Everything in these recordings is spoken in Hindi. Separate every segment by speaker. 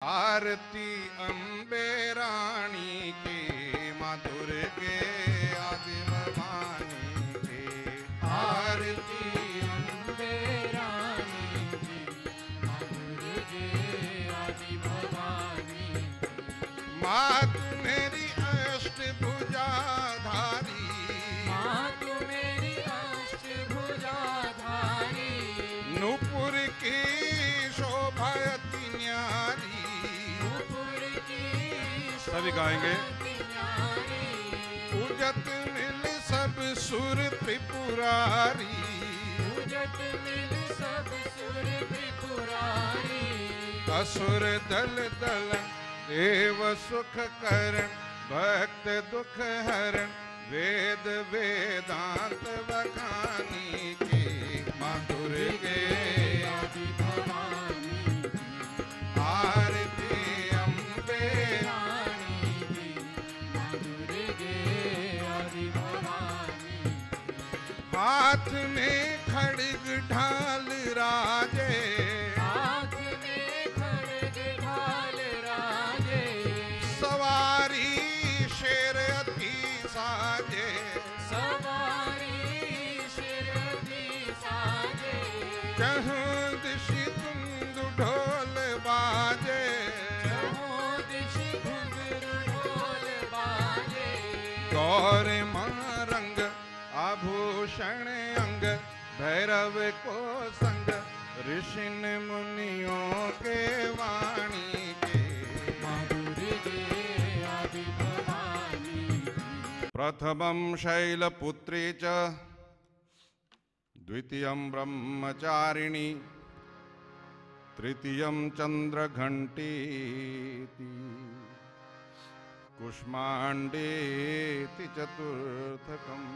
Speaker 1: आरती अम्बे रानी की, माँ दुर्गे आदि भवानी की। आरती
Speaker 2: अम्बे रानी की, माँ दुर्गे आदि भवानी की।
Speaker 1: माँ तू मेरी अष्टभुजाधारी,
Speaker 2: माँ तू मेरी अष्टभुजाधारी।
Speaker 1: नूपुर की शोभा अति न्यारी। सभी गाएंगे। पूजत मिल सब सुर त्रिपुरारी,
Speaker 2: पूजत मिल सब सुर त्रिपुरारी।
Speaker 1: असुर दल दल देव सुख करण, भक्त दुख हरण, वेद वेदांत बखानी की। माँ दुर्गे
Speaker 2: आदि भवानी की।
Speaker 1: आरती अम्बे
Speaker 2: रानी की, माँ दुर्गे आदि भवानी की।
Speaker 1: हाथ में खड्ग ढाल राजे,
Speaker 2: हाथ में खड्ग ढाल राजे।
Speaker 1: सवारी शेर अति साजे,
Speaker 2: सवारी शिरती साजे।
Speaker 1: चहु दिशि तुंदु ढोल बाजे,
Speaker 2: चहुँ दिशि घुंघरू ढोल बाजे।
Speaker 1: गौर रंग आभूषण अंग, भैरव को संग, ऋषिन मुनियों के वाणी के।
Speaker 2: माँ दुर्गे आदि भवानी की।
Speaker 1: प्रथमं शैलपुत्री च, द्वितीयं ब्रह्मचारिणी, तृतीयं चन्द्रघण्टीति, कुष्माण्डेति चतुर्थकम्,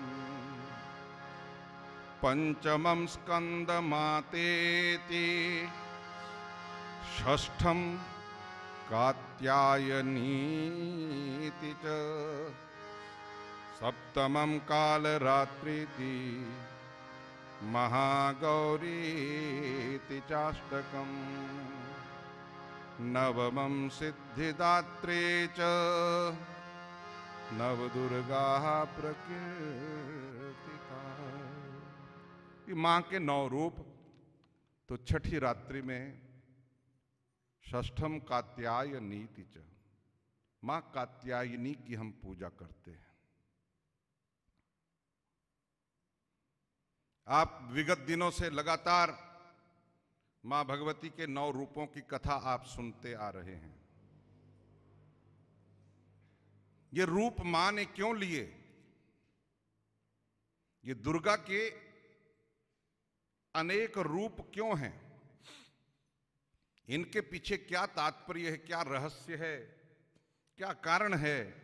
Speaker 1: पंचमं स्कन्दमातेति, षष्ठं कात्यायनीति च, सप्तमं कालरात्रीति, महागौरीति चाष्टकम्, नवमं सिद्धिदात्री च, नवदुर्गा प्रकीर्तिता। ये माँ के 9 रूप। तो छठी रात्रि में षष्ठम कात्यायनीति च, माँ कात्यायनी की हम पूजा करते हैं। आप विगत दिनों से लगातार मां भगवती के 9 रूपों की कथा आप सुनते आ रहे हैं। ये रूप मां ने क्यों लिए? ये दुर्गा के अनेक रूप क्यों हैं? इनके पीछे क्या तात्पर्य है, क्या रहस्य है, क्या कारण है?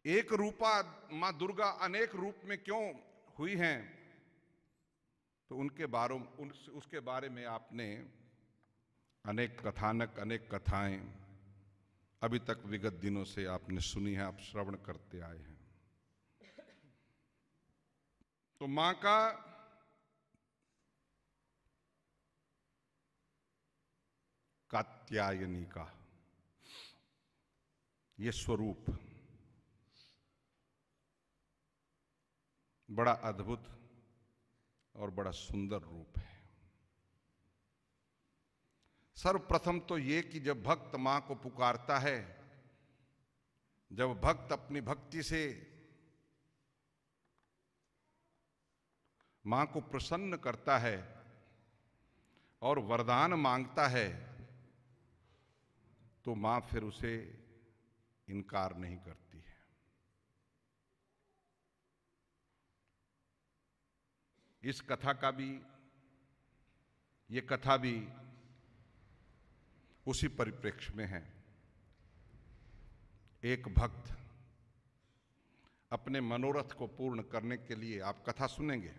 Speaker 1: एक रूपा मां दुर्गा अनेक रूप में क्यों हुई हैं? तो उसके बारे में आपने अनेक कथानक, अनेक कथाएं अभी तक विगत दिनों से आपने सुनी है, आप श्रवण करते आए हैं। तो मां का कात्यायनी का ये स्वरूप बड़ा अद्भुत और बड़ा सुंदर रूप है। सर्वप्रथम तो ये कि जब भक्त मां को पुकारता है, जब भक्त अपनी भक्ति से मां को प्रसन्न करता है और वरदान मांगता है, तो मां फिर उसे इनकार नहीं करती है। इस कथा का भी, ये कथा भी उसी परिप्रेक्ष्य में है। एक भक्त अपने मनोरथ को पूर्ण करने के लिए, आप कथा सुनेंगे,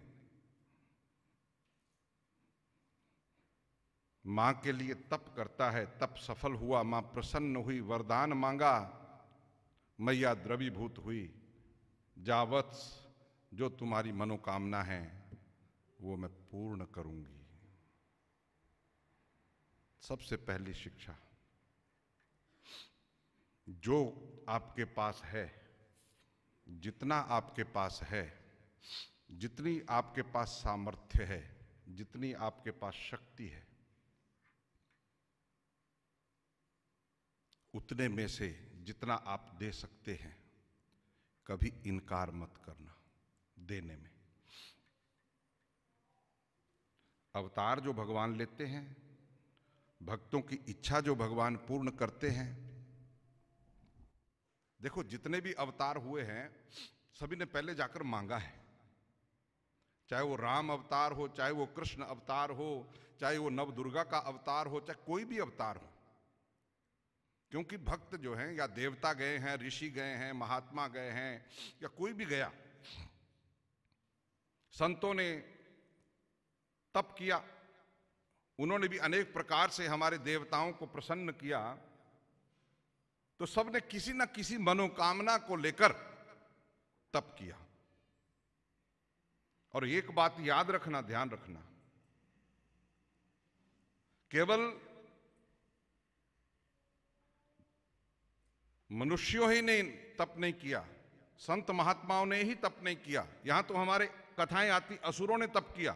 Speaker 1: मां के लिए तप करता है। तप सफल हुआ, मां प्रसन्न हुई, वरदान मांगा, मैया द्रवीभूत हुई। जावत्स, जो तुम्हारी मनोकामना है वो मैं पूर्ण करूंगी। सबसे पहली शिक्षा, जो आपके पास है, जितना आपके पास है, जितनी आपके पास सामर्थ्य है, जितनी आपके पास शक्ति है, उतने में से जितना आप दे सकते हैं, कभी इनकार मत करना देने में। अवतार जो भगवान लेते हैं, भक्तों की इच्छा जो भगवान पूर्ण करते हैं। देखो, जितने भी अवतार हुए हैं, सभी ने पहले जाकर मांगा है। चाहे वो राम अवतार हो, चाहे वो कृष्ण अवतार हो, चाहे वो नवदुर्गा का अवतार हो, चाहे कोई भी अवतार हो। क्योंकि भक्त जो हैं, या देवता गए हैं, ऋषि गए हैं, महात्मा गए हैं, या कोई भी गया, संतों ने तप किया, उन्होंने भी अनेक प्रकार से हमारे देवताओं को प्रसन्न किया, तो सबने किसी न किसी मनोकामना को लेकर तप किया। और एक बात याद रखना, ध्यान रखना, केवल मनुष्यों ही ने तप नहीं किया, संत महात्माओं ने ही तप नहीं किया। यहां तो हमारे कथाएं आती, असुरों ने तप किया।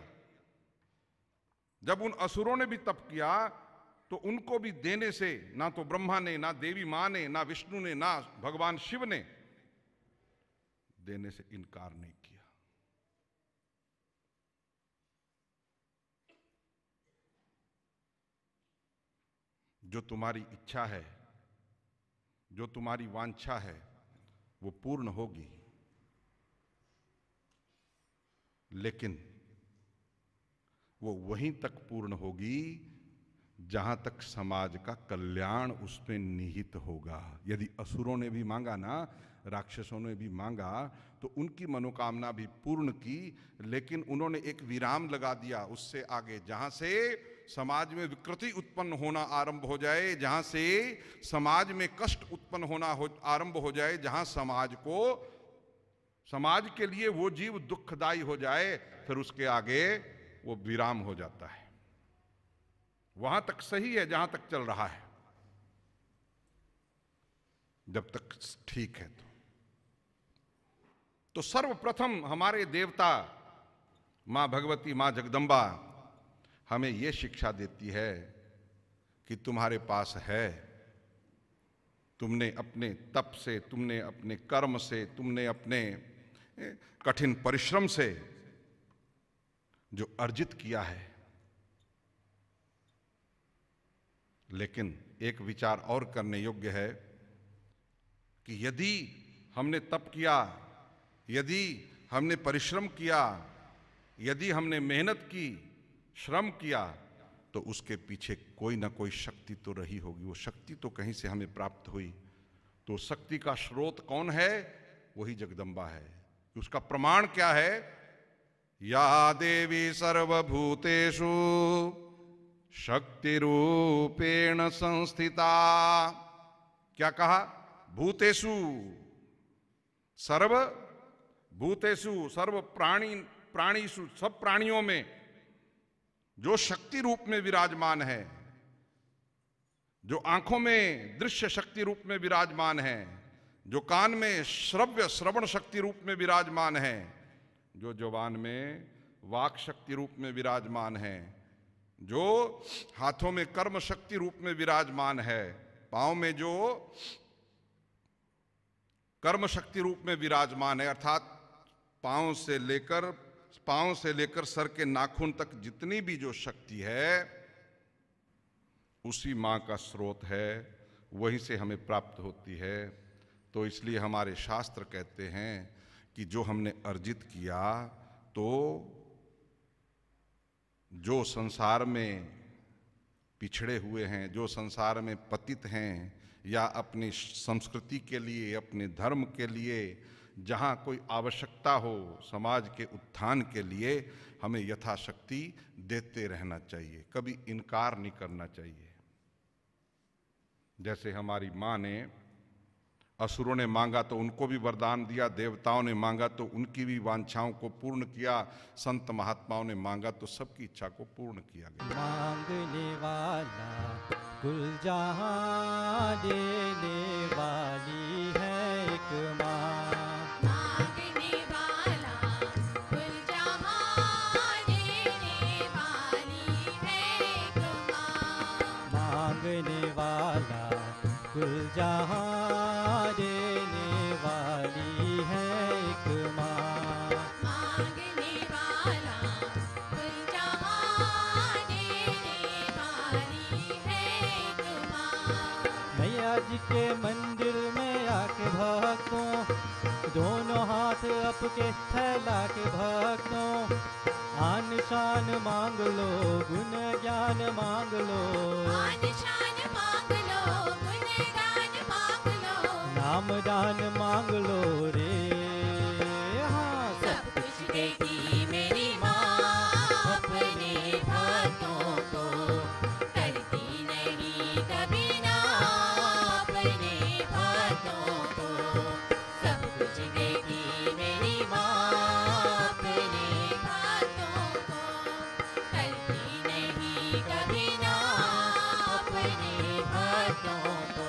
Speaker 1: जब उन असुरों ने भी तप किया, तो उनको भी देने से ना तो ब्रह्मा ने, ना देवी मां ने, ना विष्णु ने, ना भगवान शिव ने देने से इनकार नहीं किया। जो तुम्हारी इच्छा है, जो तुम्हारी वांछा है, वो पूर्ण होगी, लेकिन वो वहीं तक पूर्ण होगी जहां तक समाज का कल्याण उसमें निहित होगा। यदि असुरों ने भी मांगा ना, राक्षसों ने भी मांगा, तो उनकी मनोकामना भी पूर्ण की, लेकिन उन्होंने एक विराम लगा दिया उससे आगे, जहां से समाज में विकृति उत्पन्न होना आरंभ हो जाए, जहां से समाज में कष्ट उत्पन्न होना आरंभ हो जाए, जहां समाज के लिए वो जीव दुखदायी हो जाए, फिर उसके आगे वो विराम हो जाता है। वहां तक सही है जहां तक चल रहा है, जब तक ठीक है। तो सर्वप्रथम हमारे देवता मां भगवती, मां जगदम्बा हमें यह शिक्षा देती है कि तुम्हारे पास है, तुमने अपने तप से, तुमने अपने कर्म से, तुमने अपने कठिन परिश्रम से जो अर्जित किया है। लेकिन एक विचार और करने योग्य है कि यदि हमने तप किया, यदि हमने परिश्रम किया, यदि हमने मेहनत की, श्रम किया, तो उसके पीछे कोई ना कोई शक्ति तो रही होगी। वो शक्ति तो कहीं से हमें प्राप्त हुई। तो शक्ति का स्रोत कौन है? वही जगदम्बा है। उसका प्रमाण क्या है? या देवी सर्वभूतेषु शक्ति रूपेण संस्थिता। क्या कहा? भूतेषु, सर्वभूतेषु, सर्व प्राणीषु, सब प्राणियों में जो शक्ति रूप में विराजमान है, जो आंखों में दृश्य शक्ति रूप में विराजमान है, जो कान में श्रवण शक्ति रूप में विराजमान है, जो जुबान में वाक शक्ति रूप में विराजमान है, जो हाथों में कर्म शक्ति रूप में विराजमान है, पांव में जो कर्म शक्ति रूप में विराजमान है, अर्थात पांव से लेकर सर के नाखून तक जितनी भी जो शक्ति है, उसी मां का स्रोत है, वहीं से हमें प्राप्त होती है। तो इसलिए हमारे शास्त्र कहते हैं कि जो हमने अर्जित किया, तो जो संसार में पिछड़े हुए हैं, जो संसार में पतित हैं, या अपनी संस्कृति के लिए, अपने धर्म के लिए जहाँ कोई आवश्यकता हो, समाज के उत्थान के लिए, हमें यथाशक्ति देते रहना चाहिए, कभी इनकार नहीं करना चाहिए। जैसे हमारी माँ ने, असुरों ने मांगा तो उनको भी वरदान दिया, देवताओं ने मांगा तो उनकी भी वांछाओं को पूर्ण किया, संत महात्माओं ने मांगा तो सबकी इच्छा को पूर्ण किया गया।
Speaker 2: मांगने वाला
Speaker 3: कुल जहां देने वाली है एक माँ।
Speaker 4: मांगने वाला कुल जहां देने वाली है एक माँ।
Speaker 3: मांगने वाला कुल जहां देने वाली है एक माँ।
Speaker 4: मांगने वाला कुल जहां देने वाली है एक माँ।
Speaker 3: मैया जी के मंदिर में आके भक्तों दोनों हाथ अपके फैला के भक्तों आन शान मांग लो गुण ज्ञान मांग लो।
Speaker 4: आन शान मांग लो गुणगान मांग लो।
Speaker 3: नाम दान मांग लो रे। हाँ
Speaker 4: सब कुछ देती मेरी माँ अपने भक्तों को। करती नहीं कभी ना अपने भक्तों को। सब कुछ देती मेरी माँ अपने भक्तों को। करती नहीं कभी ना अपने भक्तों को।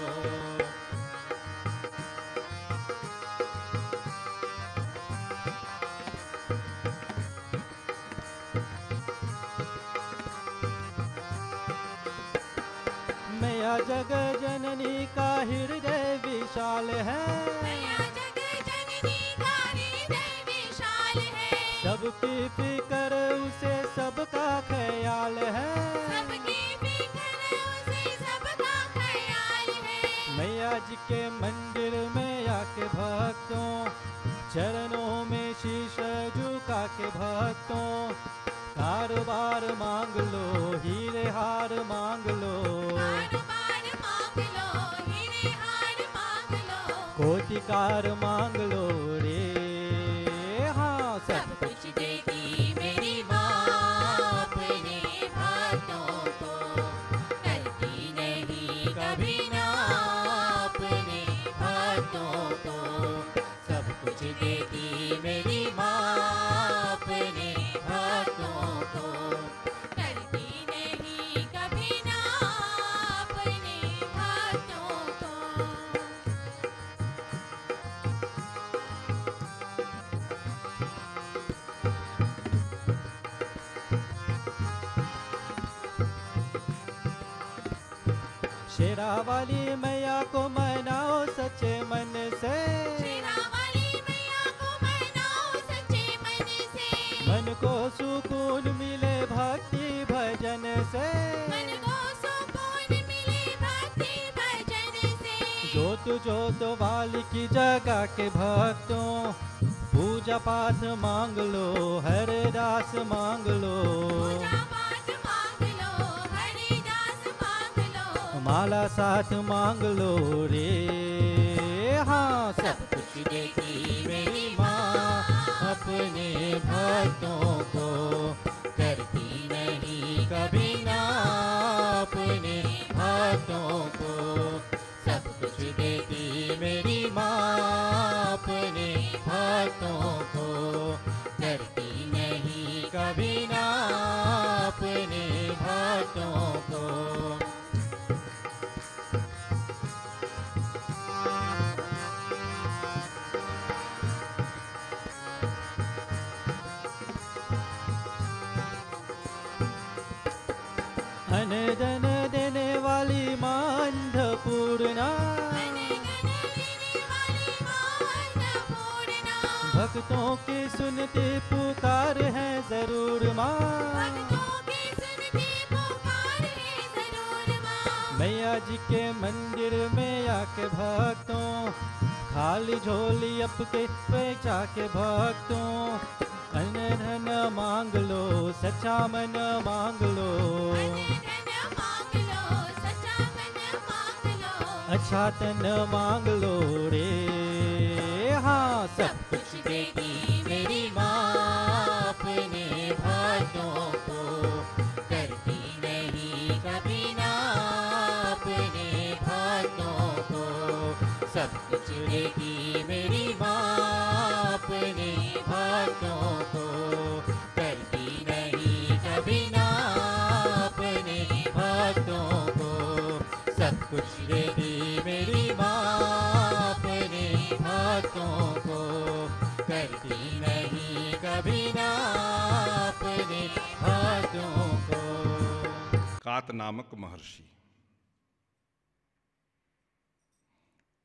Speaker 3: मैया जग जननी का हृदय विशाल है।
Speaker 4: मैया जग जननी का हृदय विशाल है।
Speaker 3: सबकी फिक्र उसे सबका ख्याल है।
Speaker 4: सबकी फिक्र उसे सबका ख्याल है।
Speaker 3: मैया जी के मंदिर में आके भक्तों चरणों में शीश झुका के भक्तों कारोबार मांग लो हीरे हार मांग लो।
Speaker 4: कारोबार मांग लो हीरे हार मांग लो।
Speaker 3: कोटिकार मांग लो रे। हाँ
Speaker 4: सब कुछ देती मेरी माँ अपने भक्तों को। करती नहीं कभी ना अपने भक्तों को। सब कुछ देती मेरी माँ अपने भक्तों को। करती नहीं कभी ना अपने भक्तों को।
Speaker 3: शेरा वाली मैया को मनाओ सच्चे मन से।
Speaker 4: शेरा वाली मैया को मनाओ सच्चे मन से।
Speaker 3: मन को सुकून मिले भक्ति भजन से।
Speaker 4: मन को सुकून मिले भक्ति भजन से।
Speaker 3: जोत जोत वाली की जगह के भक्तों पूजा पाठ मांग लो हरदास मांग लो।
Speaker 4: पूजा पाठ मांग लो हरिदास मांग लो।
Speaker 3: माला साथ मांग लो रे। हाँ
Speaker 4: सब कुछ देती मेरी माँ
Speaker 3: अपने भक्तों को
Speaker 4: करती नहीं कभी ना अपने भक्तों को। सब कुछ देती मेरी माँ अपने भक्तों को। करती नहीं कभी ना अपने भक्तों को।
Speaker 3: धन धन देने वाली माँ अन्नपूर्णा। भक्तों की सुनती पुकार है जरूर माँ। मैया जी के मंदिर में आके भक्तों खाली झोली अपके पैसा के भक्तों अन्न धन मांग लो सच्चा मन मांग लो। अच्छा तन मांग लो रे। हाँ सब
Speaker 4: कुछ देती मेरी माँ अपने भक्तों को। करती नहीं कभी ना अपने भक्तों को। सब कुछ देती मेरी माँ अपने भक्तों को। करती नहीं कभी ना अपने भक्तों को।
Speaker 3: सब कुछ दे दी मेरी माँ अपने भक्तों को, करती नहीं कभी ना अपने भक्तों को।
Speaker 1: कात नामक महर्षि,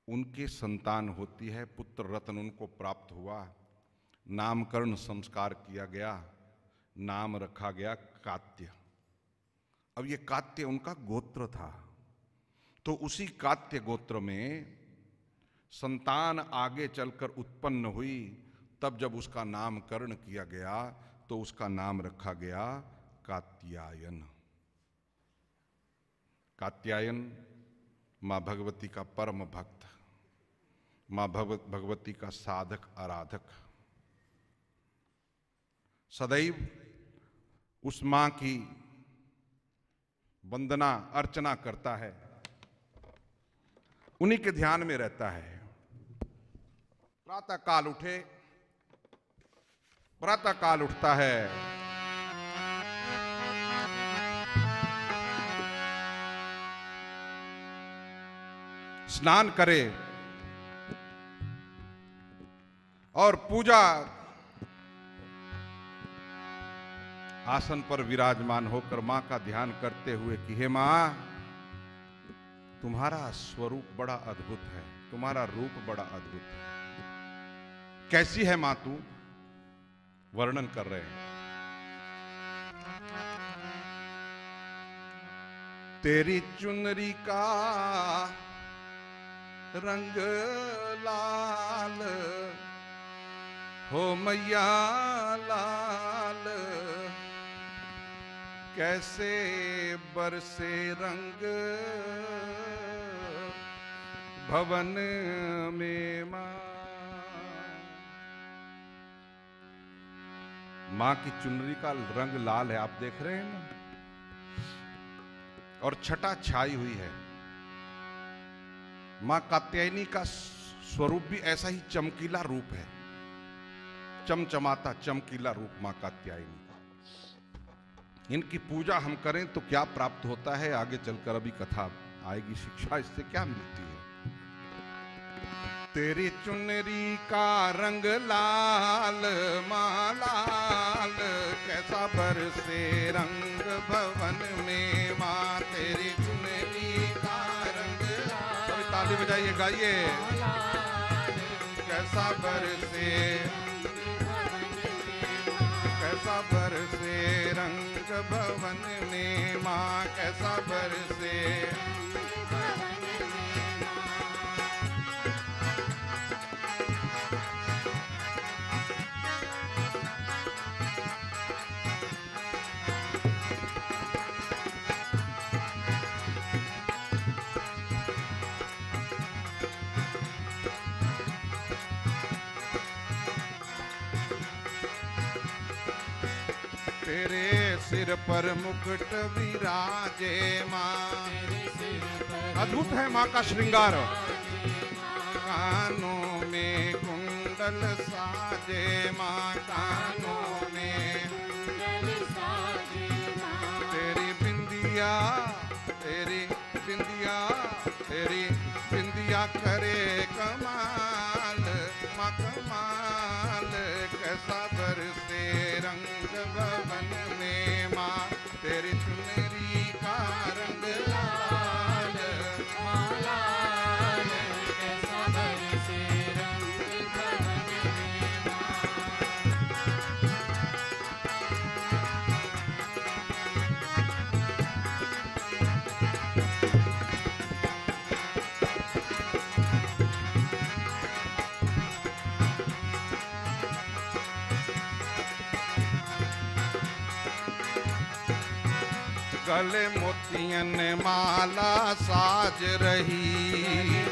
Speaker 1: उनके संतान होती है, पुत्र रत्न उनको प्राप्त हुआ, नामकरण संस्कार किया गया, नाम रखा गया कात्य। अब ये कात्य उनका गोत्र था, तो उसी कात्य गोत्र में संतान आगे चलकर उत्पन्न हुई, तब जब उसका नामकरण किया गया तो उसका नाम रखा गया कात्यायन। कात्यायन माँ भगवती का परम भक्त, माँ भगवती का साधक आराधक, सदैव उस माँ की वंदना अर्चना करता है, उन्हीं के ध्यान में रहता है। प्रातः काल उठे, प्रातः काल उठता है, स्नान करे और पूजा आसन पर विराजमान होकर मां का ध्यान करते हुए कि हे मां, तुम्हारा स्वरूप बड़ा अद्भुत है, तुम्हारा रूप बड़ा अद्भुत है। कैसी है मां तू? वर्णन कर रहे हैं। तेरी चुनरी का रंग लाल हो मैया लाल, कैसे बरसे रंग भवन में मां की चुनरी का रंग लाल है, आप देख रहे हैं ना, और छटा छाई हुई है। मां कात्यायनी का स्वरूप भी ऐसा ही चमकीला रूप है, चमचमाता चमकीला रूप मां कात्यायनी का। इनकी पूजा हम करें तो क्या प्राप्त होता है, आगे चलकर अभी कथा आएगी, शिक्षा इससे क्या मिलती है। तेरी चुनरी का रंग लाल मां लाल, कैसा बरसे रंग भवन में मां, तेरी चुनरी का रंग लाल। सभी ताली बजाइए, गाइए। कैसा बरसे, कैसा बरसे रंग भवन में मां, कैसा बरसे। तेरे सिर पर मुकुट विराजे मां, अद्भुत है मां का श्रृंगार। कानों में कुंडल साजे मां, कानों में तेरी बिंदिया, तेरी बिंदिया, तेरी बिंदिया करे कमाल मां कमाल, कैसा बरसे रंग भवन में मां, तेरी चुनरी का रंग लाल लाल, कैसा बरसे रंग भवन में गले मोतियन माला साज रही,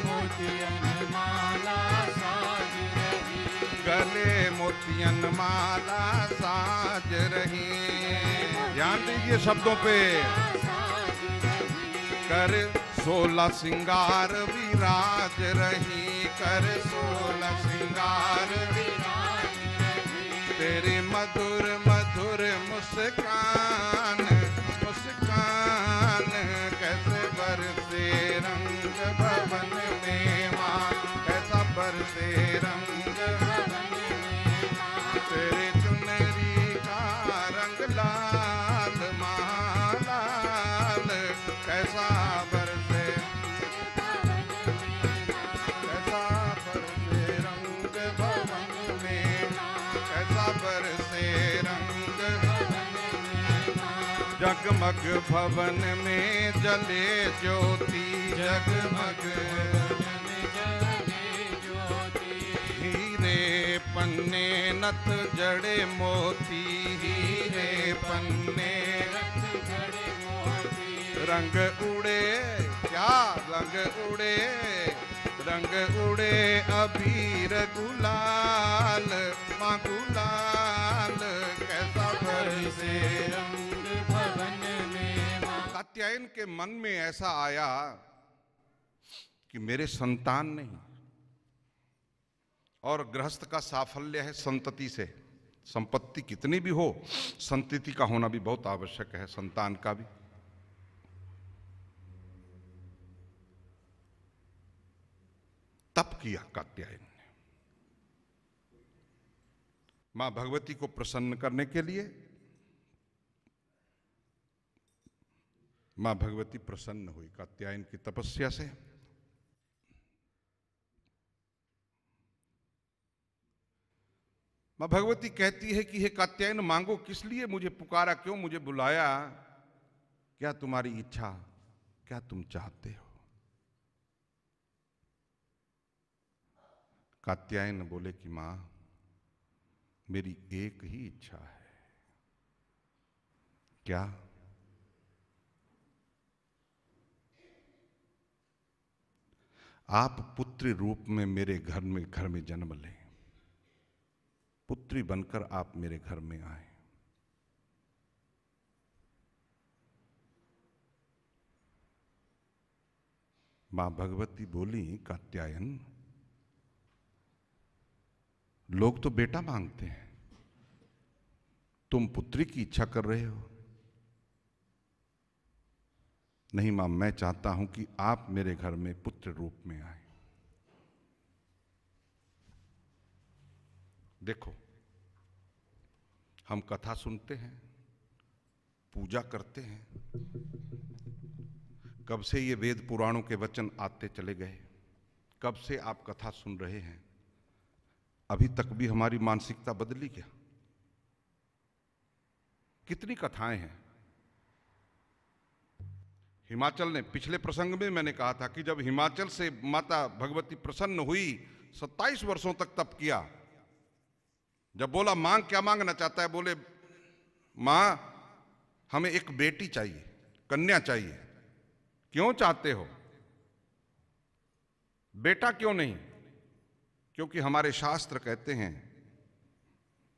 Speaker 1: मोतियन माला साज रही, गले मोतियन माला साज रही। ध्यान दीजिए शब्दों पे। कर 16 सिंगार विराज रही, कर 16 सिंगार विराज रही, तेरी मधुर मधुर मुस्कान, मुस्कान कैसे बरसे कैसा बरसे कैसा बरसे रंग भवन में, कैसा बरसे रंग जगमग भवन में जले ज्योति, जगमग हीरे पन्ने नथ जड़े मोती, हीरे पन्ने रंग उड़े, क्या रंग उड़े, रंग उड़े अबीर गुलाल, माँ गुलाल कैसा बरसे
Speaker 2: रंग भवन में माँ।
Speaker 1: कात्यायन के मन में ऐसा आया कि मेरे संतान नहीं, और गृहस्थ का साफल्य है संतति से। संपत्ति कितनी भी हो, संतति का होना भी बहुत आवश्यक है, संतान का भी। तप किया कात्यायन ने मां भगवती को प्रसन्न करने के लिए। मां भगवती प्रसन्न हुई कात्यायन की तपस्या से। मां भगवती कहती है कि हे कात्यायन, मांगो, किस लिए मुझे पुकारा, क्यों मुझे बुलाया, क्या तुम्हारी इच्छा, क्या तुम चाहते हो। कात्यायन बोले कि मां, मेरी एक ही इच्छा है। क्या? आप पुत्री रूप में मेरे घर में जन्म लें, पुत्री बनकर आप मेरे घर में आए। मां भगवती बोली, कात्यायन, लोग तो बेटा मांगते हैं, तुम पुत्री की इच्छा कर रहे हो। नहीं मां, मैं चाहता हूं कि आप मेरे घर में पुत्र रूप में आए। देखो, हम कथा सुनते हैं, पूजा करते हैं, कब से ये वेद पुराणों के वचन आते चले गए, कब से आप कथा सुन रहे हैं, अभी तक भी हमारी मानसिकता बदली क्या? कितनी कथाएं हैं। हिमाचल ने, पिछले प्रसंग में मैंने कहा था कि जब हिमाचल से माता भगवती प्रसन्न हुई, 27 वर्षों तक तप किया। जब बोला मांग, क्या मांगना चाहता है, बोले मां हमें एक बेटी चाहिए, कन्या चाहिए। क्यों चाहते हो? बेटा क्यों नहीं? क्योंकि हमारे शास्त्र कहते हैं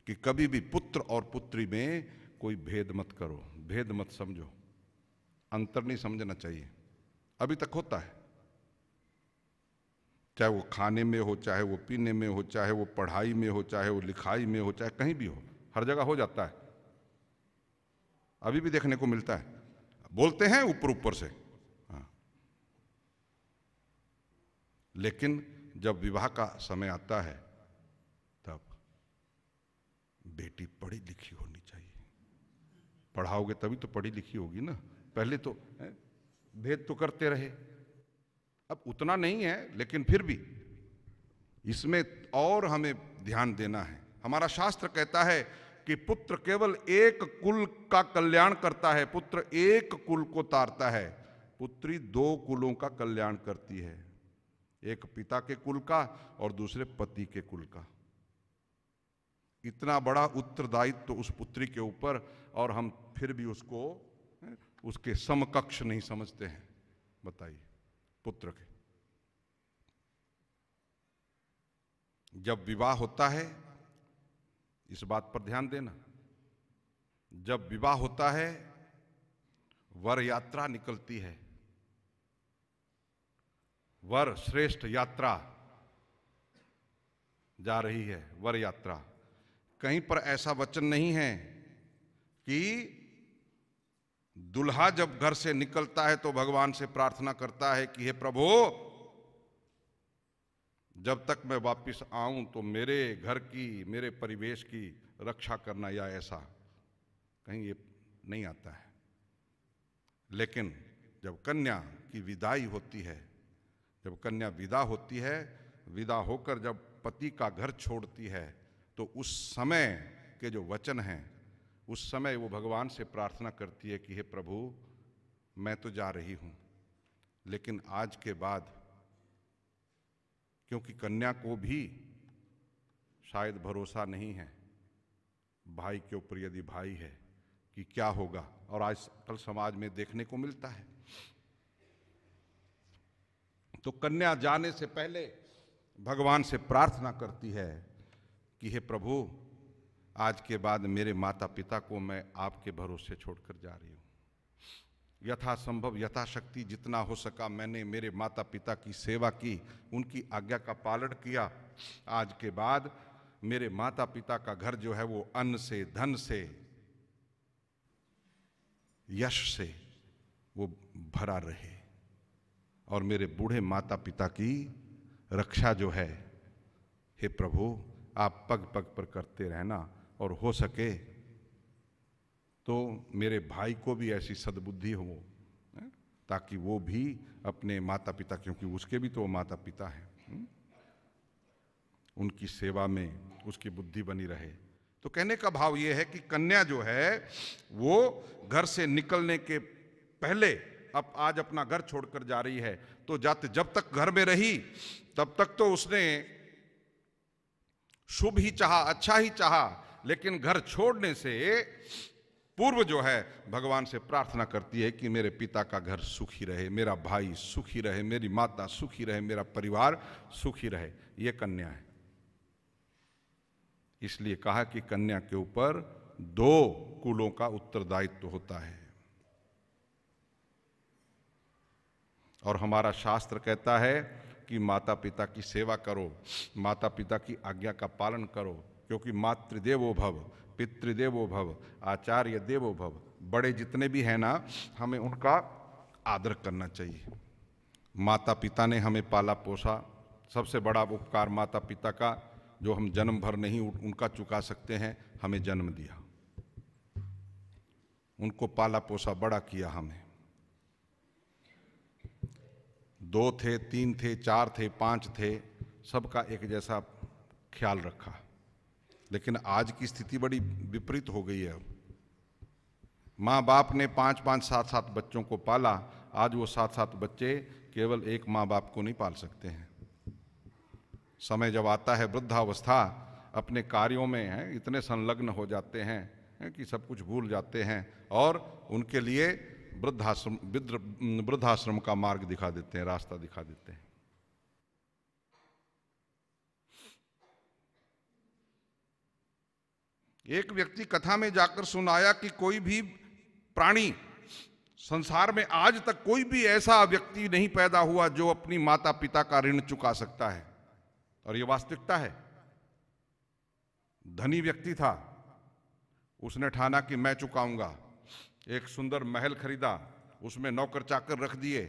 Speaker 1: कि कभी भी पुत्र और पुत्री में कोई भेद मत करो, भेद मत समझो, अंतर नहीं समझना चाहिए। अभी तक होता है, चाहे वो खाने में हो, चाहे वो पीने में हो, चाहे वो पढ़ाई में हो, चाहे वो लिखाई में हो, चाहे कहीं भी हो, हर जगह हो जाता है। अभी भी देखने को मिलता है। बोलते हैं ऊपर ऊपर से, हाँ, लेकिन जब विवाह का समय आता है तब बेटी पढ़ी लिखी होनी चाहिए। पढ़ाओगे तभी तो पढ़ी लिखी होगी ना। पहले तो भेद तो करते रहे, अब उतना नहीं है, लेकिन फिर भी इसमें और हमें ध्यान देना है। हमारा शास्त्र कहता है कि पुत्र केवल एक कुल का कल्याण करता है, पुत्र एक कुल को तारता है, पुत्री 2 कुलों का कल्याण करती है, एक पिता के कुल का और दूसरे पति के कुल का। इतना बड़ा उत्तरदायित्व तो उस पुत्री के ऊपर, और हम फिर भी उसको उसके समकक्ष नहीं समझते हैं। बताइए, पुत्र के जब विवाह होता है, इस बात पर ध्यान देना, जब विवाह होता है वर यात्रा निकलती है, वर श्रेष्ठ यात्रा जा रही है, वर यात्रा। कहीं पर ऐसा वचन नहीं है कि दुल्हा जब घर से निकलता है तो भगवान से प्रार्थना करता है कि हे प्रभु, जब तक मैं वापस आऊं तो मेरे घर की, मेरे परिवेश की रक्षा करना, या ऐसा कहीं ये नहीं आता है। लेकिन जब कन्या की विदाई होती है, जब कन्या विदा होती है, विदा होकर जब पति का घर छोड़ती है, तो उस समय के जो वचन हैं, उस समय वो भगवान से प्रार्थना करती है कि हे प्रभु, मैं तो जा रही हूँ, लेकिन आज के बाद, क्योंकि कन्या को भी शायद भरोसा नहीं है भाई के ऊपर, यदि भाई है, कि क्या होगा, और आज कल समाज में देखने को मिलता है। तो कन्या जाने से पहले भगवान से प्रार्थना करती है कि हे प्रभु, आज के बाद मेरे माता पिता को मैं आपके भरोसे छोड़कर जा रही हूँ। यथासंभव, यथाशक्ति जितना हो सका मैंने मेरे माता पिता की सेवा की, उनकी आज्ञा का पालन किया। आज के बाद मेरे माता पिता का घर जो है वो अन्न से, धन से, यश से वो भरा रहे, और मेरे बूढ़े माता पिता की रक्षा जो है, हे प्रभु आप पग पग पर करते रहना, और हो सके तो मेरे भाई को भी ऐसी सद्बुद्धि हो, ताकि वो भी अपने माता पिता, क्योंकि उसके भी तो माता पिता हैं, उनकी सेवा में उसकी बुद्धि बनी रहे। तो कहने का भाव ये है कि कन्या जो है वो घर से निकलने के पहले अब आज अपना घर छोड़कर जा रही है, तो जब तक घर में रही तब तक तो उसने शुभ ही चाहा, अच्छा ही चाहा, लेकिन घर छोड़ने से पूर्व जो है भगवान से प्रार्थना करती है कि मेरे पिता का घर सुखी रहे, मेरा भाई सुखी रहे, मेरी माता सुखी रहे, मेरा परिवार सुखी रहे। ये कन्या है। इसलिए कहा कि कन्या के ऊपर 2 कुलों का उत्तरदायित्व होता है। और हमारा शास्त्र कहता है कि माता पिता की सेवा करो, माता पिता की आज्ञा का पालन करो, क्योंकि मातृदेवो भव, पितृदेवो भव, आचार्य देवो भव। बड़े जितने भी हैं ना, हमें उनका आदर करना चाहिए। माता पिता ने हमें पाला पोसा, सबसे बड़ा उपकार माता पिता का, जो हम जन्म भर नहीं उनका चुका सकते हैं, हमें जन्म दिया, उनको पाला पोसा, बड़ा किया हमें। 2 थे, 3 थे, 4 थे, 5 थे, सबका एक जैसा ख्याल रखा। लेकिन आज की स्थिति बड़ी विपरीत हो गई है। माँ बाप ने 5-5, 7-7 बच्चों को पाला, आज वो 7-7 बच्चे केवल एक माँ बाप को नहीं पाल सकते हैं। समय जब आता है वृद्धावस्था, अपने कार्यों में इतने संलग्न हो जाते हैं कि सब कुछ भूल जाते हैं, और उनके लिए वृद्धाश्रम का मार्ग दिखा देते हैं, रास्ता दिखा देते हैं। एक व्यक्ति कथा में जाकर सुनाया कि कोई भी प्राणी संसार में आज तक कोई भी ऐसा व्यक्ति नहीं पैदा हुआ जो अपनी माता पिता का ऋण चुका सकता है, और यह वास्तविकता है। धनी व्यक्ति था, उसने ठाना कि मैं चुकाऊंगा। एक सुंदर महल खरीदा, उसमें नौकर चाकर रख दिए,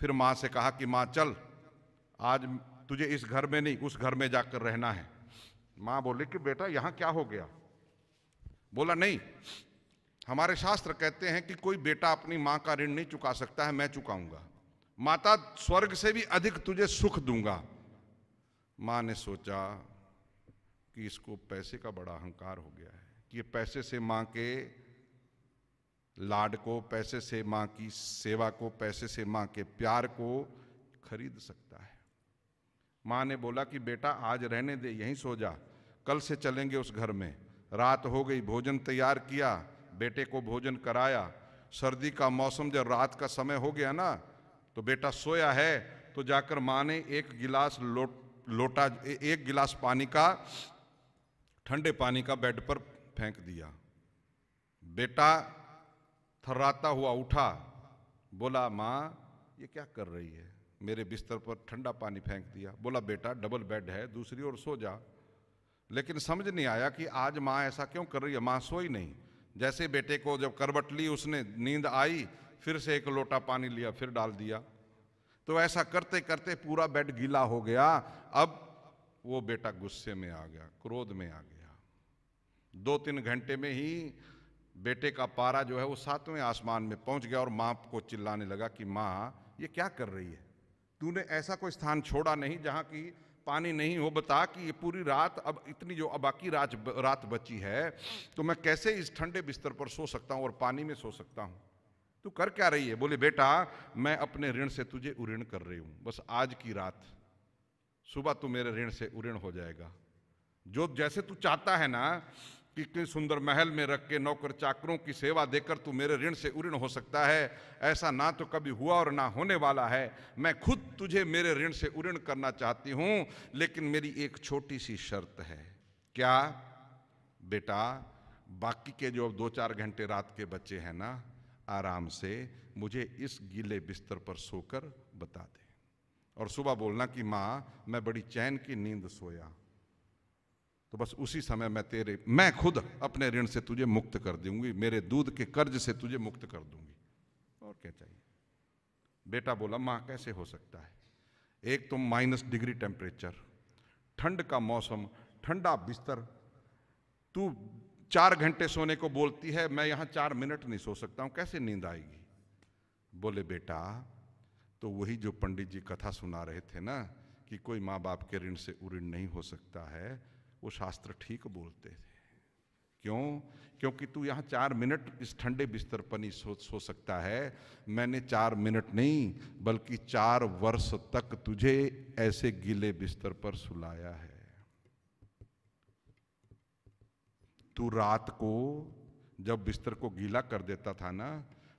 Speaker 1: फिर मां से कहा कि मां चल, आज तुझे इस घर में नहीं उस घर में जाकर रहना है। मां बोली कि बेटा यहां क्या हो गया? बोला नहीं, हमारे शास्त्र कहते हैं कि कोई बेटा अपनी मां का ऋण नहीं चुका सकता है, मैं चुकाऊंगा। माता स्वर्ग से भी अधिक तुझे सुख दूंगा। मां ने सोचा कि इसको पैसे का बड़ा अहंकार हो गया है, कि ये पैसे से मां के लाड को, पैसे से मां की सेवा को, पैसे से मां के प्यार को खरीद सकता है। मां ने बोला कि बेटा आज रहने दे, यहीं सो जा, कल से चलेंगे उस घर में। रात हो गई, भोजन तैयार किया, बेटे को भोजन कराया। सर्दी का मौसम, जब रात का समय हो गया ना, तो बेटा सोया है, तो जाकर मां ने एक गिलास पानी का, ठंडे पानी का बेड पर फेंक दिया। बेटा थर्राता हुआ उठा, बोला मां ये क्या कर रही है, मेरे बिस्तर पर ठंडा पानी फेंक दिया। बोला बेटा डबल बेड है, दूसरी ओर सो जा। लेकिन समझ नहीं आया कि आज माँ ऐसा क्यों कर रही है। माँ सोई नहीं। जैसे बेटे को जब करवट ली, उसने नींद आई, फिर से एक लोटा पानी लिया, फिर डाल दिया। तो ऐसा करते करते पूरा बेड गीला हो गया। अब वो बेटा गुस्से में आ गया, क्रोध में आ गया। 2-3 घंटे में ही बेटे का पारा जो है वो 7वें आसमान में पहुंच गया और माँ को चिल्लाने लगा कि माँ ये क्या कर रही है, तूने ऐसा कोई स्थान छोड़ा नहीं जहाँ की पानी नहीं हो। बता कि ये पूरी रात, अब इतनी जो बाकी रात बची है, तो मैं कैसे इस ठंडे बिस्तर पर सो सकता हूँ और पानी में सो सकता हूँ। तू कर क्या रही है? बोले बेटा मैं अपने ऋण से तुझे उऋण कर रही हूँ, बस आज की रात, सुबह तू मेरे ऋण से उऋण हो जाएगा। जो जैसे तू चाहता है ना कि कितने सुंदर महल में रख के नौकर चाकरों की सेवा देकर तू मेरे ऋण से उऋण हो सकता है, ऐसा ना तो कभी हुआ और ना होने वाला है। मैं खुद तुझे मेरे ऋण से उऋण करना चाहती हूं, लेकिन मेरी एक छोटी सी शर्त है। क्या? बेटा बाकी के जो 2-4 घंटे रात के बच्चे हैं ना, आराम से मुझे इस गीले बिस्तर पर सोकर बता दे, और सुबह बोलना कि माँ मैं बड़ी चैन की नींद सोया। तो बस उसी समय मैं खुद अपने ऋण से तुझे मुक्त कर दूंगी, मेरे दूध के कर्ज से तुझे मुक्त कर दूंगी। और क्या चाहिए? बेटा बोला माँ कैसे हो सकता है, एक तो -डिग्री टेम्परेचर, ठंड का मौसम, ठंडा बिस्तर, तू 4 घंटे सोने को बोलती है, मैं यहाँ 4 मिनट नहीं सो सकता हूँ, कैसे नींद आएगी? बोले बेटा तो वही जो पंडित जी कथा सुना रहे थे ना कि कोई माँ बाप के ऋण से उऋण नहीं हो सकता है, वो शास्त्र ठीक बोलते थे। क्यों? क्योंकि तू यहाँ 4 मिनट इस ठंडे बिस्तर पर नहीं सो सकता है। मैंने 4 मिनट नहीं बल्कि 4 वर्ष तक तुझे ऐसे गीले बिस्तर पर सुलाया है। तू रात को जब बिस्तर को गीला कर देता था ना,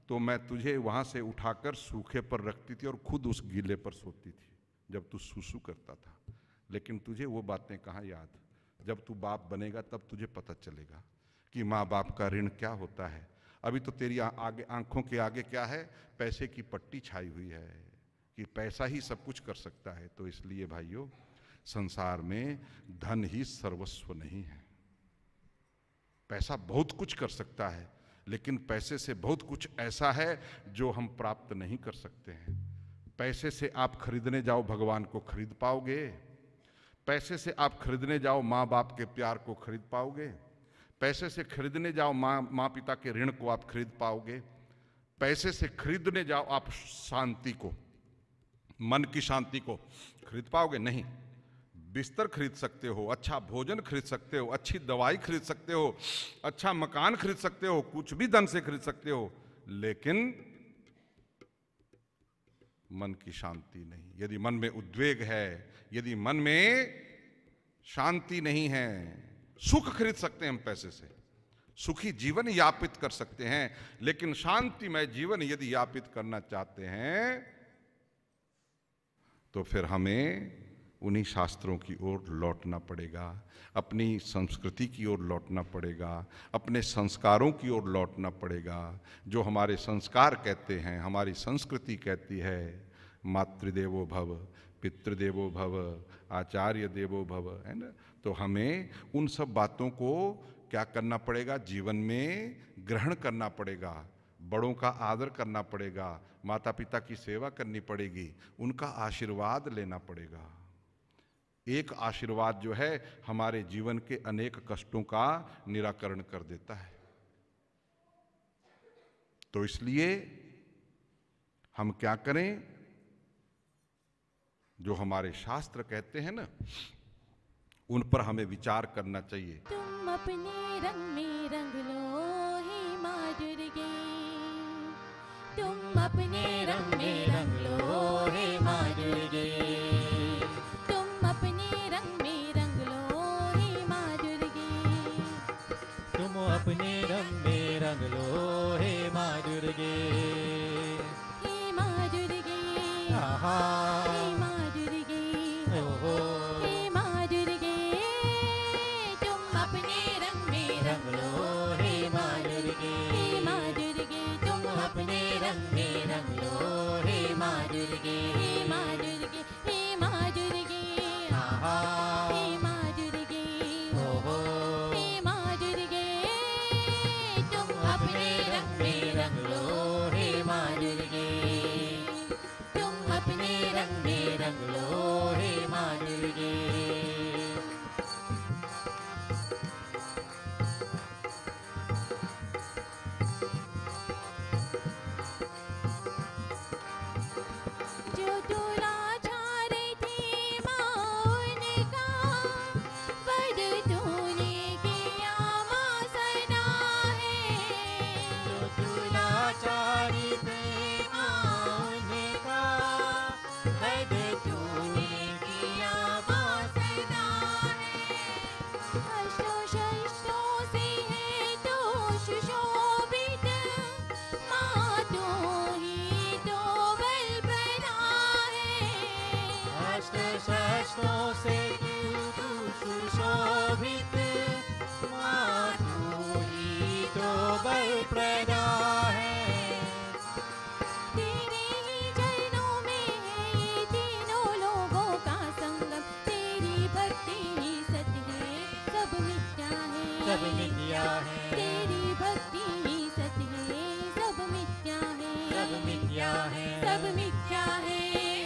Speaker 1: तो मैं तुझे वहां से उठाकर सूखे पर रखती थी और खुद उस गीले पर सोती थी जब तू सूसू करता था। लेकिन तुझे वो बातें कहाँ याद? जब तू बाप बनेगा तब तुझे पता चलेगा कि माँ बाप का ऋण क्या होता है। अभी तो तेरी आगे आंखों के आगे क्या है? पैसे की पट्टी छाई हुई है कि पैसा ही सब कुछ कर सकता है। तो इसलिए भाइयों, संसार में धन ही सर्वस्व नहीं है। पैसा बहुत कुछ कर सकता है, लेकिन पैसे से बहुत कुछ ऐसा है जो हम प्राप्त नहीं कर सकते हैं। पैसे से आप खरीदने जाओ भगवान को खरीद पाओगे, पैसे से आप खरीदने जाओ माँ बाप के प्यार को खरीद पाओगे, पैसे से खरीदने जाओ माँ पिता के ऋण को आप खरीद पाओगे, पैसे से खरीदने जाओ आप शांति को, मन की शांति को खरीद पाओगे? नहीं। बिस्तर खरीद सकते हो, अच्छा भोजन खरीद सकते हो, अच्छी दवाई खरीद सकते हो, अच्छा मकान खरीद सकते हो, कुछ भी धन से खरीद सकते हो, लेकिन मन की शांति नहीं। यदि मन में उद्वेग है, यदि मन में शांति नहीं है, सुख खरीद सकते हैं हम पैसे से, सुखी जीवन यापित कर सकते हैं, लेकिन शांतिमय जीवन यदि यापित करना चाहते हैं तो फिर हमें उन्हीं शास्त्रों की ओर लौटना पड़ेगा, अपनी संस्कृति की ओर लौटना पड़ेगा, अपने संस्कारों की ओर लौटना पड़ेगा। जो हमारे संस्कार कहते हैं, हमारी संस्कृति कहती है, मातृदेवो भव, पितृदेवो भव, आचार्य देवो भव, है ना। तो हमें उन सब बातों को क्या करना पड़ेगा? जीवन में ग्रहण करना पड़ेगा, बड़ों का आदर करना पड़ेगा, माता पिता की सेवा करनी पड़ेगी, उनका आशीर्वाद लेना पड़ेगा। एक आशीर्वाद जो है हमारे जीवन के अनेक कष्टों का निराकरण कर देता है। तो इसलिए हम क्या करें? जो हमारे शास्त्र कहते हैं ना, उन पर हमें विचार करना चाहिए।
Speaker 4: तुम अपने रंग में रंग लो हे माँ दुर्गे, तुम अपने रंग में रंग लो हे माँ दुर्गे, तुम अपने रंग में रंग लो हे माँ दुर्गे,
Speaker 3: तुम अपने रंग में रंग लो हे माँ दुर्गे,
Speaker 4: हे माँ दुर्गे,
Speaker 3: आहा,
Speaker 4: हे माँ दुर्गे,
Speaker 3: ओहो,
Speaker 4: हे माँ दुर्गे, तुम अपने रंग में रंग लो हे माँ दुर्गे, हे माँ दुर्गे, तुम अपने रंग में रंग लो हे माँ दुर्गे, हे माँ दुर्गे, हे माँ दुर्गे,
Speaker 3: आहा,
Speaker 4: हे माँ दुर्गे,
Speaker 3: ओहो,
Speaker 4: हे माँ दुर्गे, तुम अपने रंग में रंग लो हे माँ दुर्गे, तुम अपने रंग में रंग लो हे माँ दुर्गे।